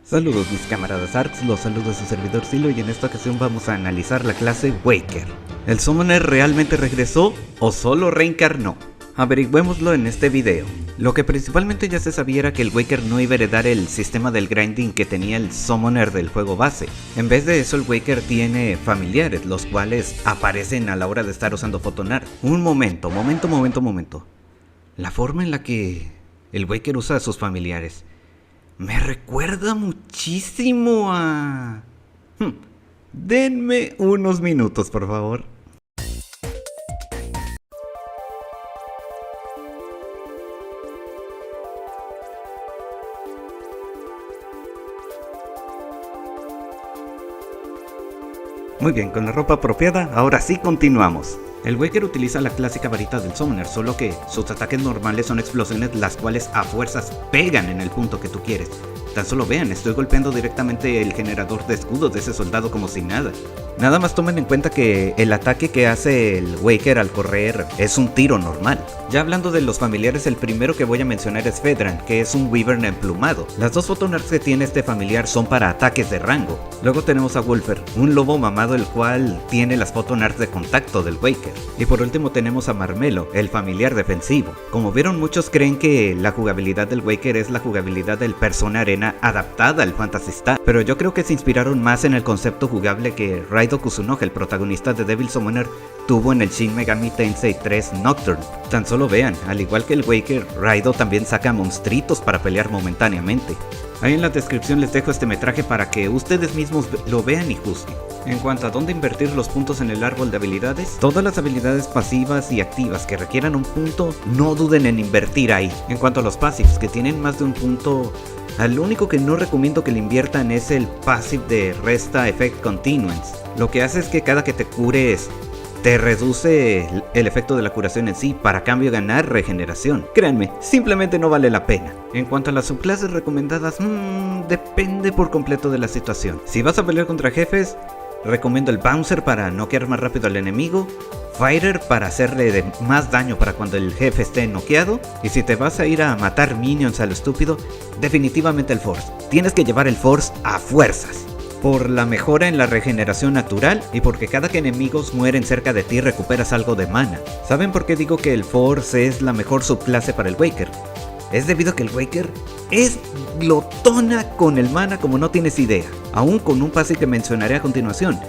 Saludos mis camaradas ARX, los saludos su servidor Silo y en esta ocasión vamos a analizar la clase Waker. ¿El Summoner realmente regresó o solo reencarnó? Averigüémoslo en este video. Lo que principalmente ya se sabía era que el Waker no iba a heredar el sistema del grinding que tenía el Summoner del juego base. En vez de eso el Waker tiene familiares, los cuales aparecen a la hora de estar usando Photonard. Un momento. La forma en la que el Waker usa a sus familiares me recuerda muchísimo a... Denme unos minutos, por favor. Muy bien, con la ropa apropiada, ahora sí continuamos. El Waker utiliza la clásica varita del Summoner, solo que sus ataques normales son explosiones las cuales a fuerzas pegan en el punto que tú quieres. Tan solo vean, estoy golpeando directamente el generador de escudos de ese soldado como si nada. Nada más tomen en cuenta que el ataque que hace el Waker al correr es un tiro normal. Ya hablando de los familiares, el primero que voy a mencionar es Fedran, que es un Wyvern emplumado. Las dos Photonards que tiene este familiar son para ataques de rango. Luego tenemos a Wulfer, un lobo mamado el cual tiene las Photonards de contacto del Waker. Y por último tenemos a Marmelo, el familiar defensivo. Como vieron, muchos creen que la jugabilidad del Waker es la jugabilidad del Persona Arena adaptada al Phantasy Star, pero yo creo que se inspiraron más en el concepto jugable que Raido Kusunoha, el protagonista de Devil Summoner, tuvo en el Shin Megami Tensei 3 Nocturne. Tan solo vean, al igual que el Waker, Raido también saca monstruitos para pelear momentáneamente. Ahí en la descripción les dejo este metraje para que ustedes mismos lo vean y juzguen. En cuanto a dónde invertir los puntos en el árbol de habilidades, todas las habilidades pasivas y activas que requieran un punto, no duden en invertir ahí. En cuanto a los passives que tienen más de un punto, al único que no recomiendo que le inviertan es el passive de Resta Effect Continuance. Lo que hace es que cada que te cures, te reduce el efecto de la curación en sí, para cambio ganar regeneración. Créanme, simplemente no vale la pena. En cuanto a las subclases recomendadas, depende por completo de la situación. Si vas a pelear contra jefes, recomiendo el Bouncer para noquear más rápido al enemigo, Fighter para hacerle más daño para cuando el jefe esté noqueado, y si te vas a ir a matar minions a lo estúpido, definitivamente el Force. Tienes que llevar el Force a fuerzas, por la mejora en la regeneración natural y porque cada que enemigos mueren cerca de ti recuperas algo de mana. ¿Saben por qué digo que el Force es la mejor subclase para el Waker? Es debido a que el Waker es glotona con el mana como no tienes idea. Aún con un pase que mencionaré a continuación,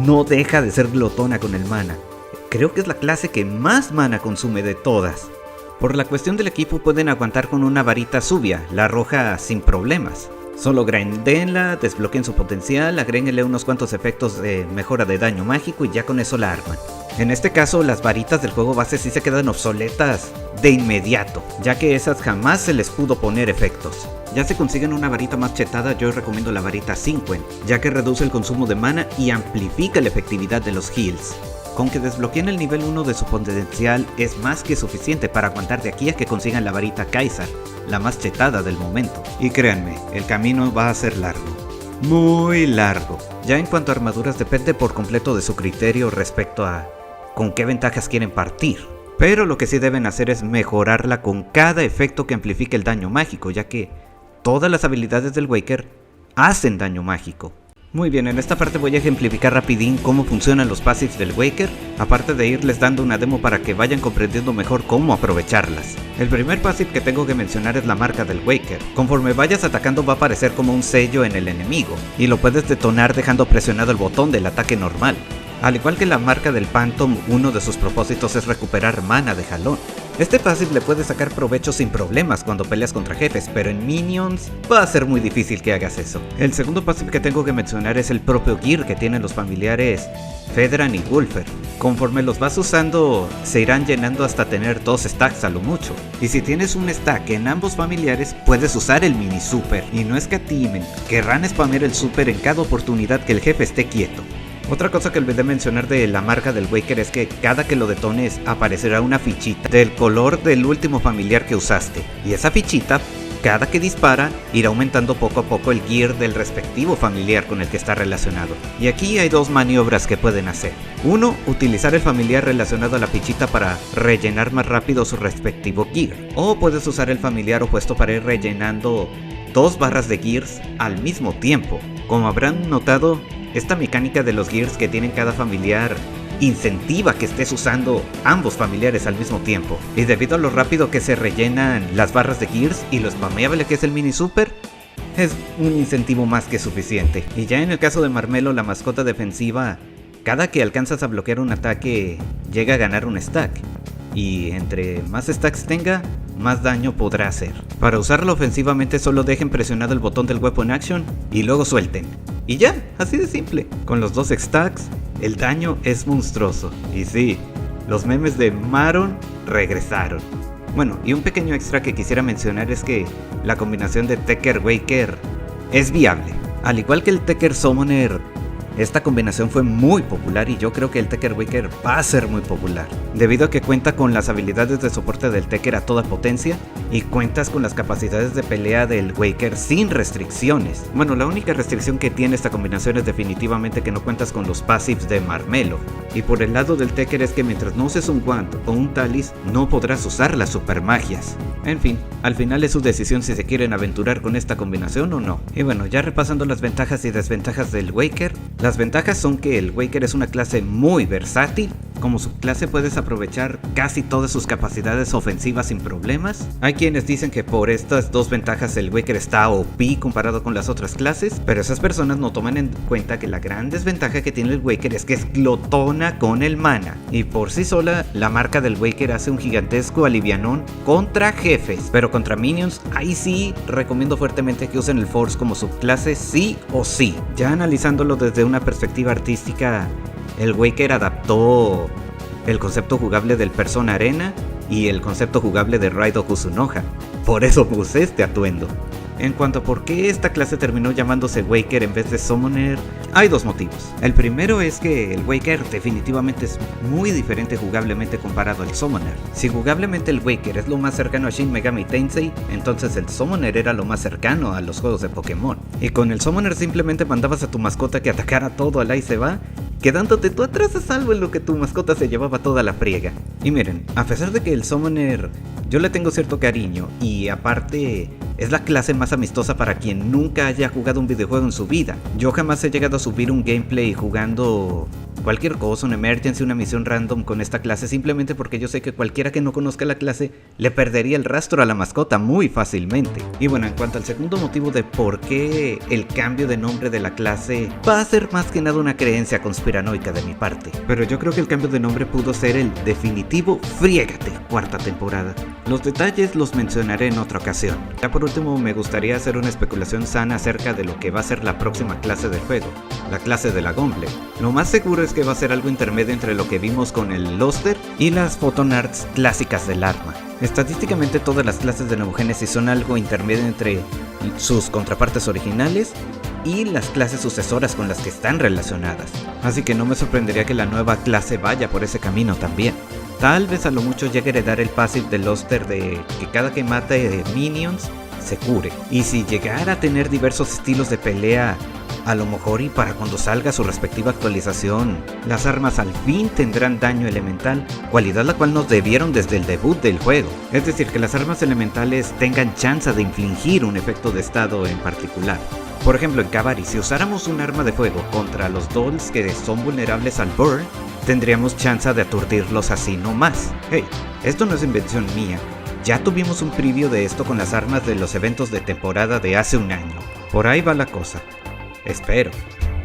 no deja de ser glotona con el mana. Creo que es la clase que más mana consume de todas. Por la cuestión del equipo pueden aguantar con una varita Zubia, la roja, sin problemas. Solo grindenla, desbloqueen su potencial, agréguenle unos cuantos efectos de mejora de daño mágico y ya con eso la arman. En este caso las varitas del juego base sí se quedan obsoletas de inmediato, ya que esas jamás se les pudo poner efectos. Ya si consiguen una varita más chetada, yo recomiendo la varita Cinquen, ya que reduce el consumo de mana y amplifica la efectividad de los heals. Con que desbloqueen el nivel 1 de su potencial es más que suficiente para aguantar de aquí a que consigan la varita Kai'Sar, la más chetada del momento. Y créanme, el camino va a ser largo. Muy largo. Ya en cuanto a armaduras depende por completo de su criterio respecto a con qué ventajas quieren partir. Pero lo que sí deben hacer es mejorarla con cada efecto que amplifique el daño mágico, ya que todas las habilidades del Waker hacen daño mágico. Muy bien, en esta parte voy a ejemplificar rapidín cómo funcionan los passives del Waker, aparte de irles dando una demo para que vayan comprendiendo mejor cómo aprovecharlas. El primer passive que tengo que mencionar es la marca del Waker. Conforme vayas atacando va a aparecer como un sello en el enemigo, y lo puedes detonar dejando presionado el botón del ataque normal. Al igual que la marca del Phantom, uno de sus propósitos es recuperar mana de jalón. Este passive le puedes sacar provecho sin problemas cuando peleas contra jefes, pero en minions va a ser muy difícil que hagas eso. El segundo passive que tengo que mencionar es el propio gear que tienen los familiares Fedran y Wulfer. Conforme los vas usando, se irán llenando hasta tener 2 stacks a lo mucho. Y si tienes un stack en ambos familiares, puedes usar el mini super. Y no escatimen, querrán spamear el super en cada oportunidad que el jefe esté quieto. Otra cosa que olvidé mencionar de la marca del Waker es que cada que lo detones aparecerá una fichita del color del último familiar que usaste, y esa fichita, cada que dispara, irá aumentando poco a poco el gear del respectivo familiar con el que está relacionado. Y aquí hay dos maniobras que pueden hacer. Uno, utilizar el familiar relacionado a la fichita para rellenar más rápido su respectivo gear, o puedes usar el familiar opuesto para ir rellenando 2 barras de Gears al mismo tiempo. Como habrán notado, esta mecánica de los Gears que tienen cada familiar incentiva que estés usando ambos familiares al mismo tiempo. Y debido a lo rápido que se rellenan las barras de Gears y lo spameable que es el mini super, es un incentivo más que suficiente. Y ya en el caso de Marmelo, la mascota defensiva, cada que alcanzas a bloquear un ataque, llega a ganar un stack. Y entre más stacks tenga, más daño podrá hacer. Para usarlo ofensivamente solo dejen presionado el botón del Weapon Action y luego suelten. Y ya, así de simple. Con los 2 stacks, el daño es monstruoso. Y sí, los memes de Maron regresaron. Bueno, y un pequeño extra que quisiera mencionar es que la combinación de Tekker Waker es viable. Al igual que el Tekker Summoner, esta combinación fue muy popular y yo creo que el Tekker Waker va a ser muy popular, debido a que cuenta con las habilidades de soporte del Tekker a toda potencia y cuentas con las capacidades de pelea del Waker sin restricciones. Bueno, la única restricción que tiene esta combinación es definitivamente que no cuentas con los passives de Marmelo. Y por el lado del Tekker es que mientras no uses un Wand o un Talis, no podrás usar las super magias. En fin, al final es su decisión si se quieren aventurar con esta combinación o no. Y bueno, ya repasando las ventajas y desventajas del Waker. Las ventajas son que el Waker es una clase muy versátil. Como subclase puedes aprovechar casi todas sus capacidades ofensivas sin problemas. Hay quienes dicen que por estas 2 ventajas el Waker está OP comparado con las otras clases, pero esas personas no toman en cuenta que la gran desventaja que tiene el Waker es que es glotona con el mana. Y por sí sola, la marca del Waker hace un gigantesco alivianón contra jefes, pero contra minions, ahí sí recomiendo fuertemente que usen el Force como subclase sí o sí. Ya analizándolo desde una perspectiva artística, el Waker adaptó el concepto jugable del Persona Arena y el concepto jugable de Raido Kusunoha. Por eso puse este atuendo. En cuanto a por qué esta clase terminó llamándose Waker en vez de Summoner, hay 2 motivos. El primero es que el Waker definitivamente es muy diferente jugablemente comparado al Summoner. Si jugablemente el Waker es lo más cercano a Shin Megami Tensei, entonces el Summoner era lo más cercano a los juegos de Pokémon. Y con el Summoner simplemente mandabas a tu mascota que atacara todo al ahí se va, quedándote tú atrás a salvo en lo que tu mascota se llevaba toda la friega. Y miren, a pesar de que el Summoner yo le tengo cierto cariño y aparte es la clase más amistosa para quien nunca haya jugado un videojuego en su vida. Yo jamás he llegado a subir un gameplay jugando cualquier cosa, un emergency, una misión random con esta clase, simplemente porque yo sé que cualquiera que no conozca la clase le perdería el rastro a la mascota muy fácilmente. Y bueno, en cuanto al segundo motivo de por qué el cambio de nombre de la clase, va a ser más que nada una creencia conspiranoica de mi parte, pero yo creo que el cambio de nombre pudo ser el definitivo Friégate, 4ª temporada. Los detalles los mencionaré en otra ocasión. Ya por último me gustaría hacer una especulación sana acerca de lo que va a ser la próxima clase del juego, la clase de la Gauntlet. Lo más seguro es que va a ser algo intermedio entre lo que vimos con el Luster y las Photonards clásicas del arma. Estadísticamente todas las clases de Neogénesis son algo intermedio entre sus contrapartes originales y las clases sucesoras con las que están relacionadas. Así que no me sorprendería que la nueva clase vaya por ese camino también. Tal vez a lo mucho llegue a heredar el passive del Luster de que cada que mate minions se cure. Y si llegara a tener diversos estilos de pelea, a lo mejor y para cuando salga su respectiva actualización, las armas al fin tendrán daño elemental, cualidad la cual nos debieron desde el debut del juego. Es decir, que las armas elementales tengan chance de infligir un efecto de estado en particular. Por ejemplo, en Kavari, si usáramos un arma de fuego contra los dolls que son vulnerables al burn, tendríamos chance de aturdirlos así nomás. Hey, esto no es invención mía. Ya tuvimos un preview de esto con las armas de los eventos de temporada de hace un año. Por ahí va la cosa. Espero.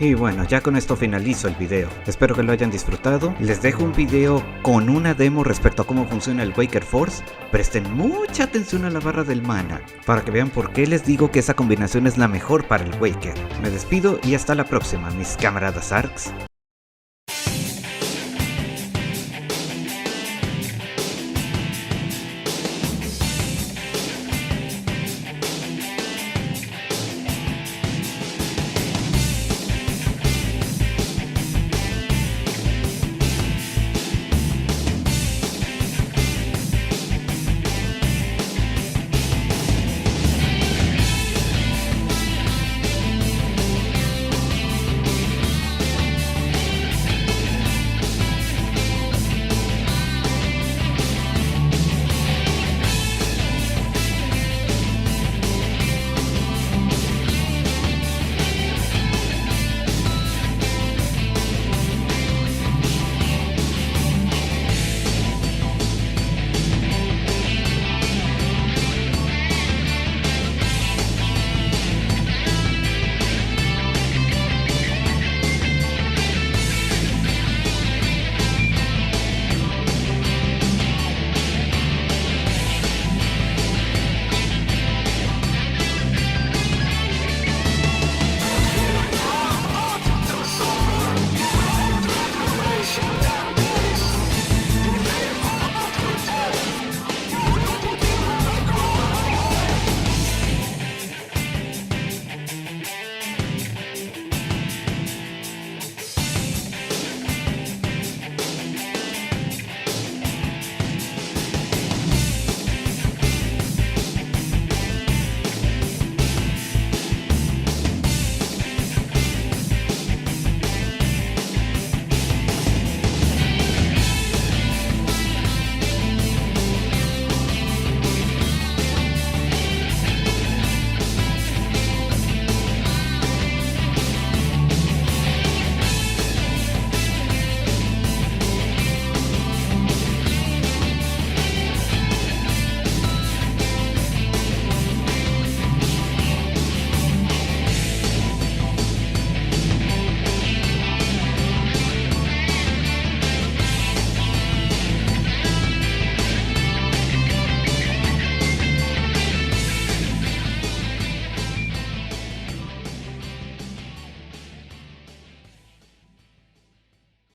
Y bueno, ya con esto finalizo el video. Espero que lo hayan disfrutado. Les dejo un video con una demo respecto a cómo funciona el Waker Force. Presten mucha atención a la barra del mana, para que vean por qué les digo que esa combinación es la mejor para el Waker. Me despido y hasta la próxima, mis camaradas ARKs.